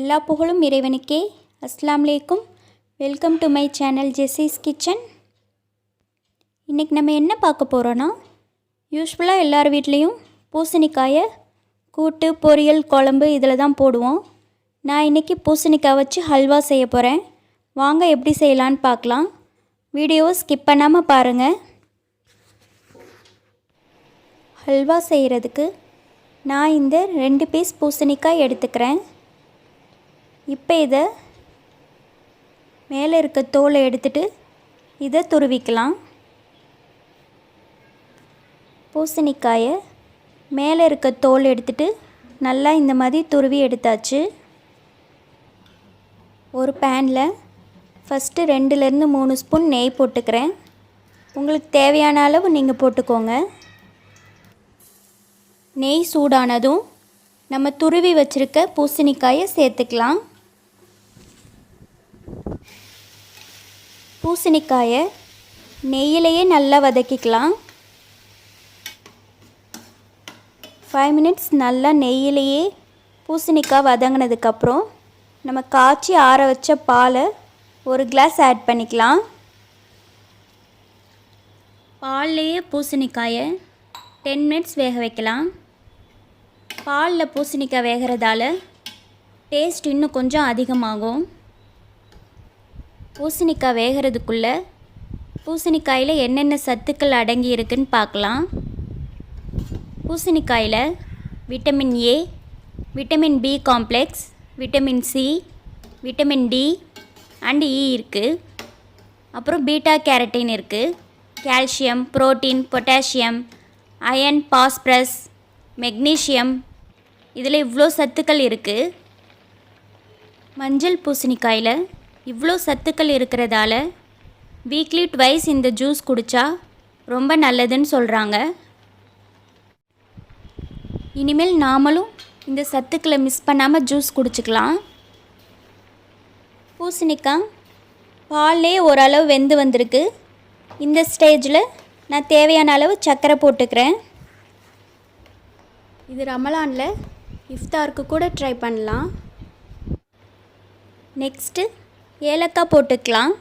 எல்லா புகழும் இறைவனுக்கே. அஸ்ஸலாமு அலைக்கும். Welcome to my channel ஜெஸிஸ் kitchen. இன்றைக்கி நம்ம என்ன பார்க்க போகிறோன்னா, யூஸ்வலாக எல்லார் வீட்லேயும் பூசணிக்காயை கூட்டு, பொரியல், குழம்பு இதில் தான் போடுவோம். நான் இன்றைக்கி பூசணிக்காய் வச்சு ஹல்வா செய்ய போகிறேன். வாங்க எப்படி செய்யலான்னு பார்க்கலாம். வீடியோவை ஸ்கிப் பண்ணாமல் பாருங்கள். ஹல்வா செய்கிறதுக்கு நான் இந்த 2 பீஸ் பூசணிக்காய் எடுத்துக்கிறேன். இப்போ இதை மேலே இருக்க தோலை எடுத்துட்டு இதை துருவிக்கலாம். பூசணிக்காயை மேலே இருக்க தோல் எடுத்துட்டு நல்லா இந்த மாதிரி துருவி எடுத்தாச்சு. ஒரு பேனில் ஃபஸ்ட்டு 2லேருந்து 3 ஸ்பூன் நெய் போட்டுக்கிறேன். உங்களுக்கு தேவையான அளவு நீங்கள் போட்டுக்கோங்க. நெய் சூடானதும் நம்ம துருவி வச்சுருக்க பூசணிக்காயை சேர்த்துக்கலாம். பூசணிக்காயை நெய்யிலையே நல்லா வதக்கிக்கலாம். 5 மினிட்ஸ் நல்லா நெய்யிலையே பூசணிக்காய் வதங்கினதுக்கப்புறம் நம்ம காய்ச்சி ஆற வச்ச பாலை 1 கிளாஸ் ஆட் பண்ணிக்கலாம். பால்லையே பூசணிக்காயை 10 மினிட்ஸ் வேக வைக்கலாம். பாலில் பூசணிக்காய் வேகிறதால டேஸ்ட் இன்னும் கொஞ்சம் அதிகமாகும். பூசணிக்காய் வேகிறதுக்குள்ளே பூசணிக்காயில் என்னென்ன சத்துக்கள் அடங்கி இருக்குன்னு பார்க்கலாம். பூசணிக்காயில் vitamin A, vitamin B complex, vitamin C, vitamin D and E இருக்குது. அப்புறம் பீட்டா கேரட்டின் இருக்குது. Calcium, protein, potassium, iron, phosphorus, magnesium, இதில் இவ்வளோ சத்துக்கள் இருக்குது. மஞ்சள் பூசணிக்காயில் இவ்வளோ சத்துக்கள் இருக்கிறதால வீக்லி ட்வைஸ் இந்த ஜூஸ் குடித்தா ரொம்ப நல்லதுன்னு சொல்கிறாங்க. இனிமேல் நாமளும் இந்த சத்துக்களை மிஸ் பண்ணாமல் ஜூஸ் குடிச்சிக்கலாம். பூசணிக்காய் பால்லே ஓரளவு வெந்து வந்திருக்கு. இந்த ஸ்டேஜில் நான் தேவையான அளவு சர்க்கரை போட்டுக்கிறேன். இது ரமலானில் இஃப்தாருக்கு கூட ட்ரை பண்ணலாம். நெக்ஸ்ட்டு ஏலக்காய் போட்டுக்கலாம்.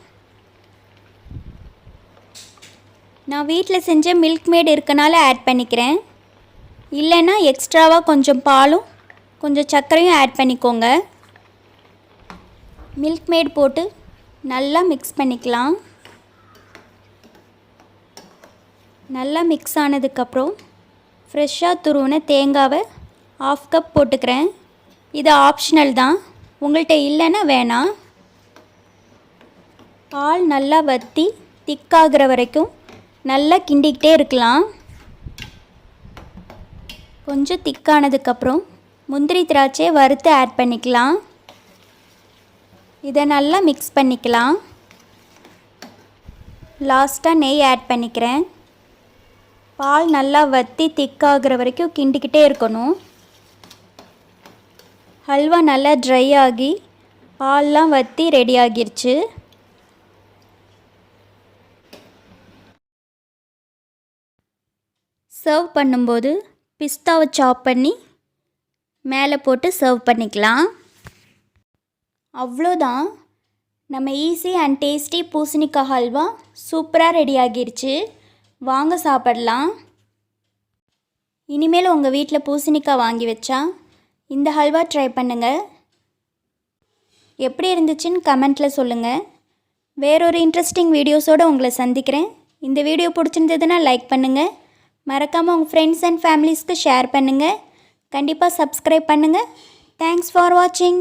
நான் வீட்டில் செஞ்ச மில்க் மேட் இருக்கனால ஆட் பண்ணிக்கிறேன். இல்லைன்னா எக்ஸ்ட்ராவாக கொஞ்சம் பாலும் கொஞ்சம் சர்க்கரையும் ஆட் பண்ணிக்கோங்க. மில்க் மேட் போட்டு நல்லா மிக்ஸ் பண்ணிக்கலாம். நல்லா மிக்ஸ் ஆனதுக்கப்புறம் ஃப்ரெஷ்ஷாக துருவின தேங்காவை 1/2 கப் போட்டுக்கிறேன். இது ஆப்ஷனல் தான், உங்கள்கிட்ட இல்லைன்னா வேணாம். பால் நல்லா வற்றி திக்காகிற வரைக்கும் நல்லா கிண்டிக்கிட்டே இருக்கலாம். கொஞ்சம் திக்கானதுக்கப்புறம் முந்திரி திராட்சையை வறுத்து ஆட் பண்ணிக்கலாம். இதை நல்லா மிக்ஸ் பண்ணிக்கலாம். லாஸ்ட்டாக நெய் ஆட் பண்ணிக்கிறேன். பால் நல்லா வற்றி திக்காகிற வரைக்கும் கிண்டிக்கிட்டே இருக்கணும். ஹல்வா நல்லா ட்ரை ஆகி பால்லாம் வற்றி ரெடி ஆகிருச்சு. சர்வ் பண்ணும்போது பிஸ்தாவை சாப் பண்ணி மேலே போட்டு சர்வ் பண்ணிக்கலாம். அவ்வளோதான், நம்ம ஈஸி அண்ட் டேஸ்டி பூசணிக்காய் ஹல்வா சூப்பராக ரெடி ஆகிருச்சு. வாங்க சாப்பிடலாம். இனிமேல் உங்கள் வீட்டில் பூசணிக்காய் வாங்கி வச்சா இந்த ஹல்வா ட்ரை பண்ணுங்கள். எப்படி இருந்துச்சுன்னு கமெண்ட்டில் சொல்லுங்கள். வேறொரு இன்ட்ரெஸ்டிங் வீடியோஸோடு உங்களை சந்திக்கிறேன். இந்த வீடியோ பிடிச்சிருந்ததுன்னா லைக் பண்ணுங்கள். மறக்காமல் உங்கள் ஃப்ரெண்ட்ஸ் அண்ட் ஃபேமிலிஸ்க்கு ஷேர் பண்ணுங்கள். கண்டிப்பாக சப்ஸ்கிரைப் பண்ணுங்கள். தேங்க்ஸ் ஃபார் வாட்சிங்.